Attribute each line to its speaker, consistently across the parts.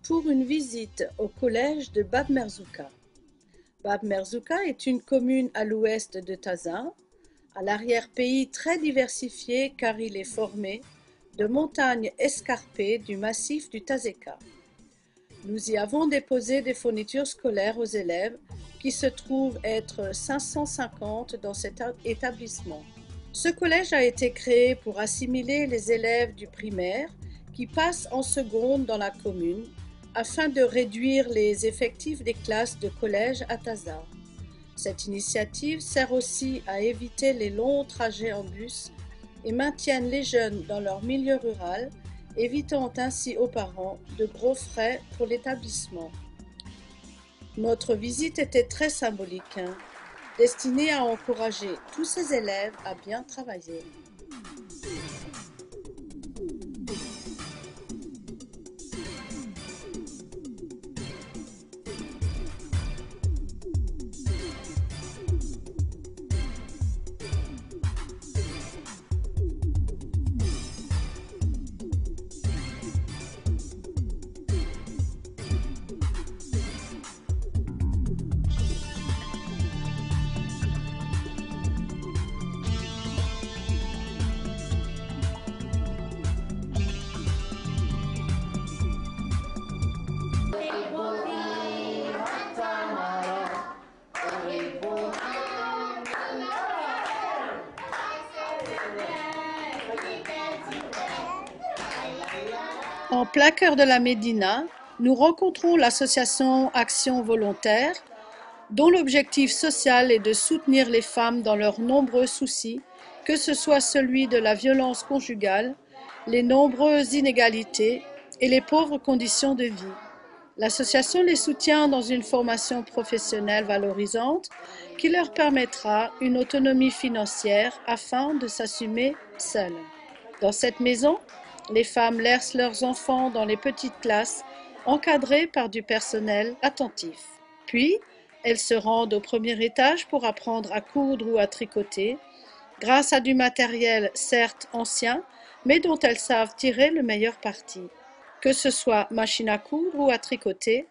Speaker 1: pour une visite au collège de Bab Merzouka. Bab Merzouka est une commune à l'ouest de Taza, à l'arrière-pays très diversifié car il est formé de montagnes escarpées du massif du Tazeka. Nous y avons déposé des fournitures scolaires aux élèves qui se trouvent être 550 dans cet établissement. Ce collège a été créé pour assimiler les élèves du primaire qui passent en seconde dans la commune afin de réduire les effectifs des classes de collège à Taza. Cette initiative sert aussi à éviter les longs trajets en bus et maintiennent les jeunes dans leur milieu rural, évitant ainsi aux parents de gros frais pour l'établissement. Notre visite était très symbolique, destinée à encourager tous ces élèves à bien travailler. En plein cœur de la Médina, nous rencontrons l'association Action Volontaire, dont l'objectif social est de soutenir les femmes dans leurs nombreux soucis, que ce soit celui de la violence conjugale, les nombreuses inégalités et les pauvres conditions de vie. L'association les soutient dans une formation professionnelle valorisante qui leur permettra une autonomie financière afin de s'assumer seules. Dans cette maison, les femmes laissent leurs enfants dans les petites classes, encadrées par du personnel attentif. Puis, elles se rendent au premier étage pour apprendre à coudre ou à tricoter, grâce à du matériel certes ancien, mais dont elles savent tirer le meilleur parti. Que ce soit machine à coudre ou à tricoter,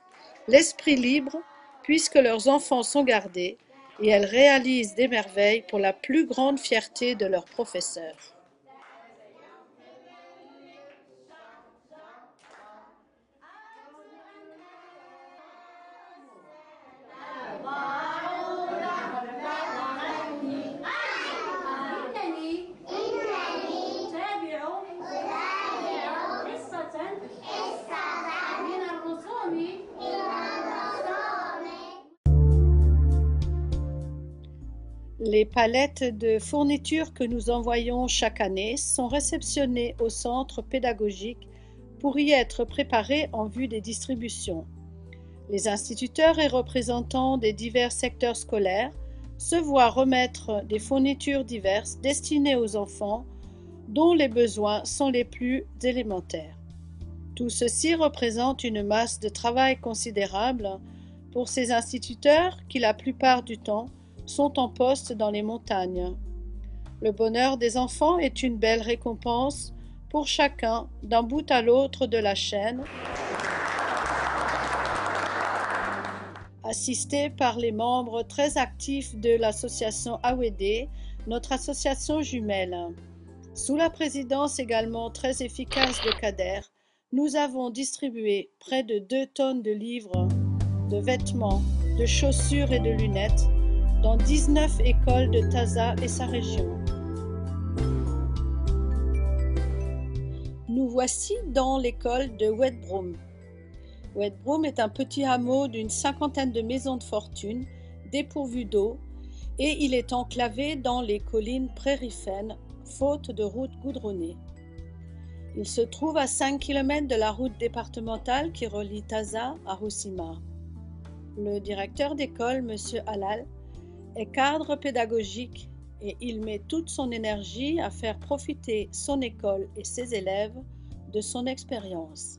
Speaker 1: l'esprit libre, puisque leurs enfants sont gardés, et elles réalisent des merveilles pour la plus grande fierté de leurs professeurs. Les palettes de fournitures que nous envoyons chaque année sont réceptionnées au centre pédagogique pour y être préparées en vue des distributions. Les instituteurs et représentants des divers secteurs scolaires se voient remettre des fournitures diverses destinées aux enfants dont les besoins sont les plus élémentaires. Tout ceci représente une masse de travail considérable pour ces instituteurs qui, la plupart du temps, sont en poste dans les montagnes. Le bonheur des enfants est une belle récompense pour chacun d'un bout à l'autre de la chaîne, assisté par les membres très actifs de l'association AWED, notre association jumelle. Sous la présidence également très efficace de Kader, nous avons distribué près de 2 tonnes de livres, de vêtements, de chaussures et de lunettes dans 19 écoles de Taza et sa région. Nous voici dans l'école de Wedbroum. Wedbroum est un petit hameau d'une 50aine de maisons de fortune dépourvues d'eau et il est enclavé dans les collines prairies-faines, faute de route goudronnée. Il se trouve à 5 km de la route départementale qui relie Taza à Roussima. Le directeur d'école, M. Halal, est cadre pédagogique et il met toute son énergie à faire profiter son école et ses élèves de son expérience.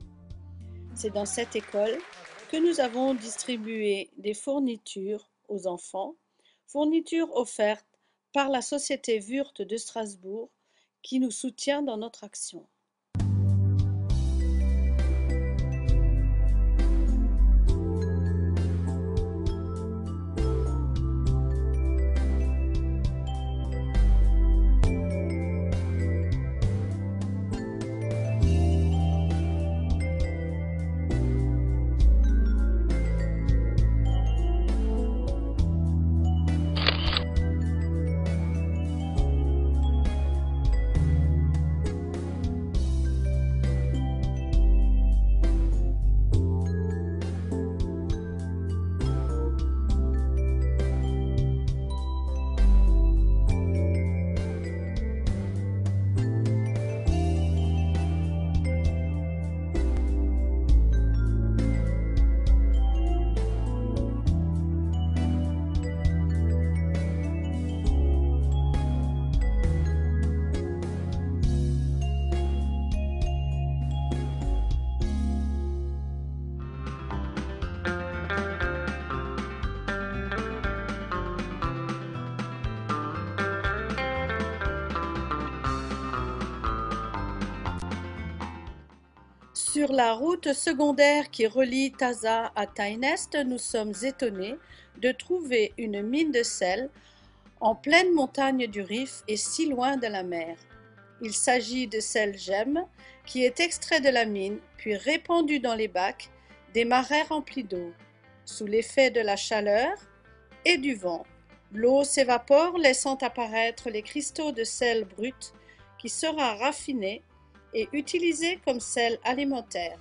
Speaker 1: C'est dans cette école que nous avons distribué des fournitures aux enfants, fournitures offertes par la Société Wurth de Strasbourg qui nous soutient dans notre action. Sur la route secondaire qui relie Taza à Tainest, nous sommes étonnés de trouver une mine de sel en pleine montagne du Rif et si loin de la mer. Il s'agit de sel gemme qui est extrait de la mine puis répandu dans les bacs des marais remplis d'eau. Sous l'effet de la chaleur et du vent, l'eau s'évapore laissant apparaître les cristaux de sel brut qui sera raffiné et utilisé comme sel alimentaire.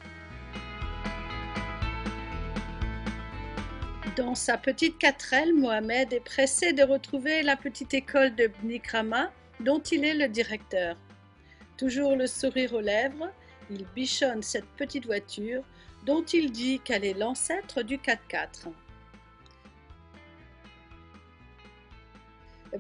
Speaker 1: Dans sa petite 4L, Mohamed est pressé de retrouver la petite école de Bni Krama dont il est le directeur. Toujours le sourire aux lèvres, il bichonne cette petite voiture dont il dit qu'elle est l'ancêtre du 4x4.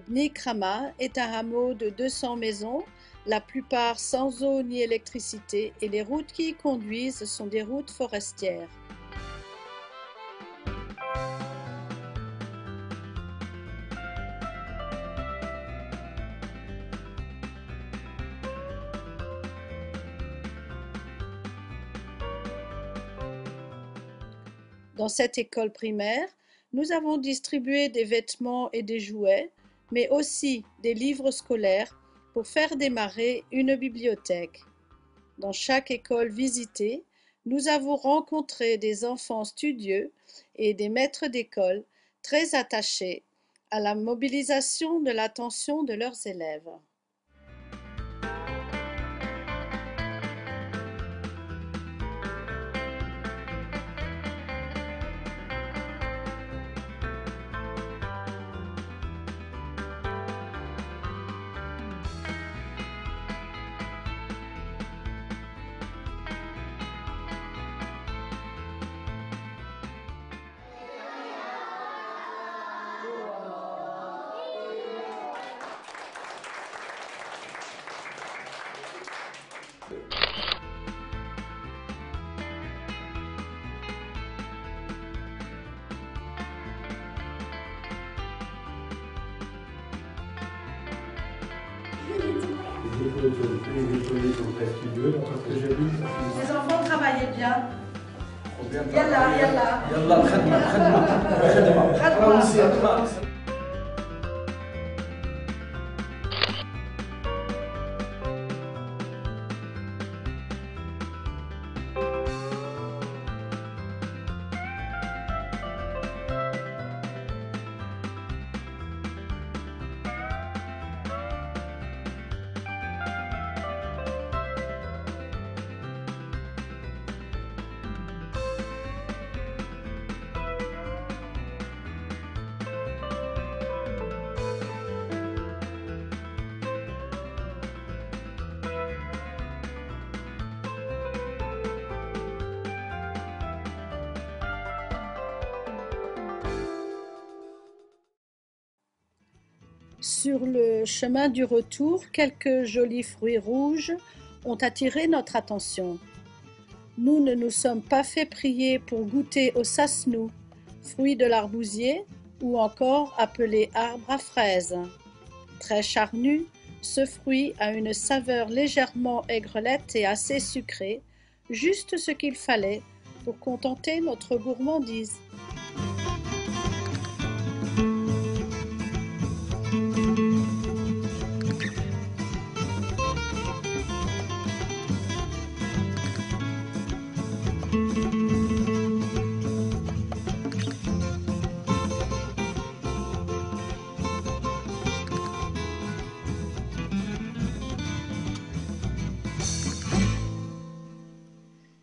Speaker 1: Bni Krama est un hameau de 200 maisons, la plupart sans eau ni électricité, et les routes qui y conduisent sont des routes forestières. Dans cette école primaire, nous avons distribué des vêtements et des jouets, mais aussi des livres scolaires pour faire démarrer une bibliothèque. Dans chaque école visitée, nous avons rencontré des enfants studieux et des maîtres d'école très attachés à la mobilisation de l'attention de leurs élèves.
Speaker 2: Les enfants travaillaient bien. Yalla, yalla. Yalla, khadma, khadma. Khadma.
Speaker 1: Sur le chemin du retour, quelques jolis fruits rouges ont attiré notre attention. Nous ne nous sommes pas fait prier pour goûter au sasnou, fruit de l'arbousier ou encore appelé arbre à fraises. Très charnu, ce fruit a une saveur légèrement aigrelette et assez sucrée, juste ce qu'il fallait pour contenter notre gourmandise.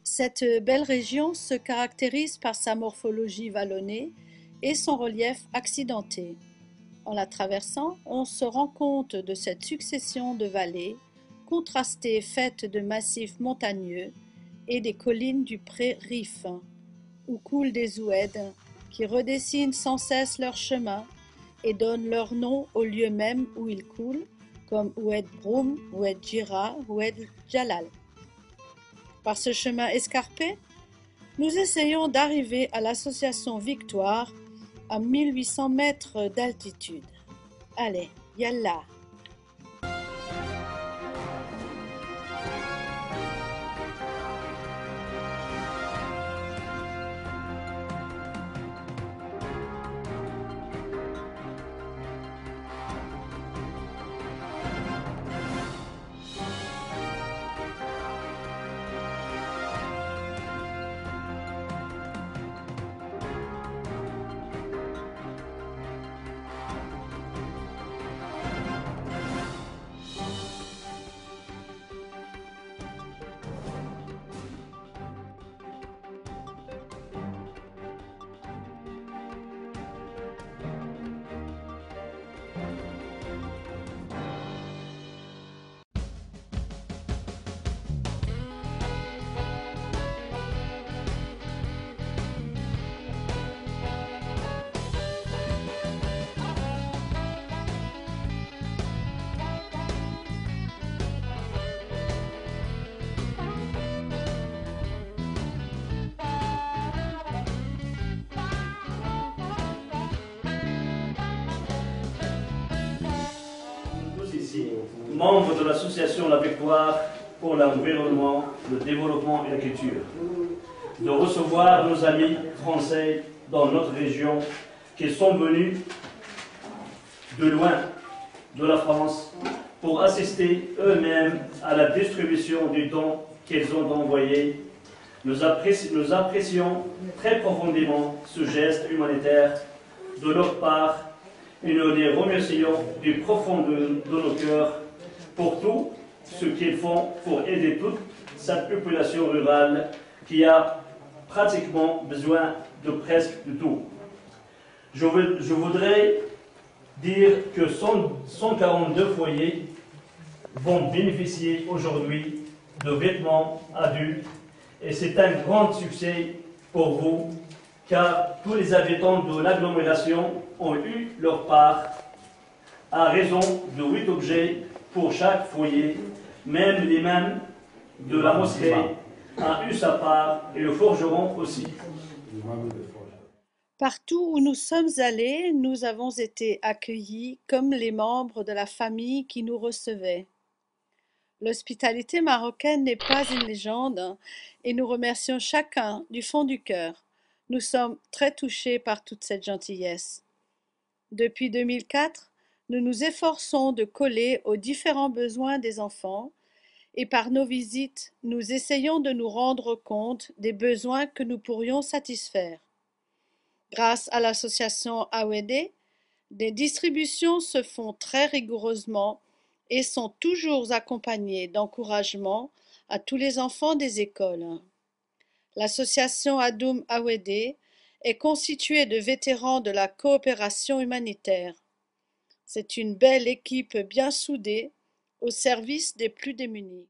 Speaker 1: Cette belle région se caractérise par sa morphologie vallonnée et son relief accidenté. En la traversant, on se rend compte de cette succession de vallées, contrastées faites de massifs montagneux et des collines du pré-Rif, où coulent des oueds qui redessinent sans cesse leur chemin et donnent leur nom au lieu même où ils coulent, comme Oued Broum, Oued Jira, Oued Jalal. Par ce chemin escarpé, nous essayons d'arriver à l'association Victoire à 1800 mètres d'altitude. Allez, yallah!
Speaker 3: membre de l'association La Victoire pour l'environnement, le développement et la culture, de recevoir nos amis français dans notre région qui sont venus de loin de la France pour assister eux-mêmes à la distribution du don qu'ils ont envoyé. Nous apprécions très profondément ce geste humanitaire de leur part et nous les remercions du profond de nos cœurs pour tout ce qu'ils font pour aider toute cette population rurale qui a pratiquement besoin de presque de tout. Je voudrais dire que 142 foyers vont bénéficier aujourd'hui de vêtements adultes et c'est un grand succès pour vous car tous les habitants de l'agglomération ont eu leur part à raison de 8 objets pour chaque foyer, même l'imam de la mosquée a eu sa part et le forgeron aussi.
Speaker 1: Partout où nous sommes allés, nous avons été accueillis comme les membres de la famille qui nous recevait. L'hospitalité marocaine n'est pas une légende et nous remercions chacun du fond du cœur. Nous sommes très touchés par toute cette gentillesse. Depuis 2004, nous nous efforçons de coller aux différents besoins des enfants et par nos visites, nous essayons de nous rendre compte des besoins que nous pourrions satisfaire. Grâce à l'association AWD, des distributions se font très rigoureusement et sont toujours accompagnées d'encouragement à tous les enfants des écoles. L'association Adoum AWD est constituée de vétérans de la coopération humanitaire. C'est une belle équipe bien soudée au service des plus démunis.